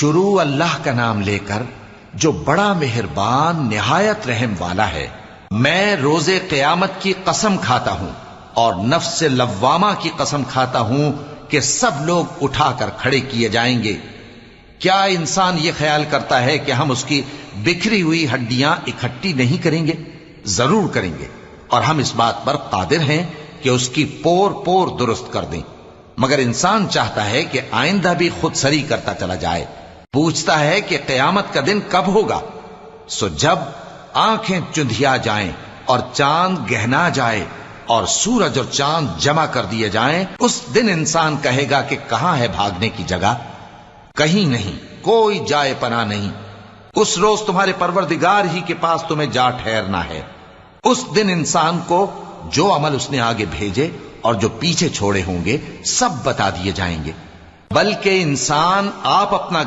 شروع اللہ کا نام لے کر جو بڑا مہربان نہایت رحم والا ہے۔ میں روز قیامت کی قسم کھاتا ہوں اور نفس لوامہ کی قسم کھاتا ہوں کہ سب لوگ اٹھا کر کھڑے کیے جائیں گے۔ کیا انسان یہ خیال کرتا ہے کہ ہم اس کی بکھری ہوئی ہڈیاں اکٹھی نہیں کریں گے؟ ضرور کریں گے، اور ہم اس بات پر قادر ہیں کہ اس کی پور پور درست کر دیں۔ مگر انسان چاہتا ہے کہ آئندہ بھی خود سری کرتا چلا جائے، پوچھتا ہے کہ قیامت کا دن کب ہوگا۔ سو جب آنکھیں چندھیا جائیں اور چاند گہنا جائے اور سورج اور چاند جمع کر دیے جائیں، اس دن انسان کہے گا کہ کہاں ہے بھاگنے کی جگہ؟ کہیں نہیں، کوئی جائے پناہ نہیں۔ اس روز تمہارے پروردگار ہی کے پاس تمہیں جا ٹھہرنا ہے۔ اس دن انسان کو جو عمل اس نے آگے بھیجے اور جو پیچھے چھوڑے ہوں گے سب بتا دیے جائیں گے، بلکہ انسان آپ اپنا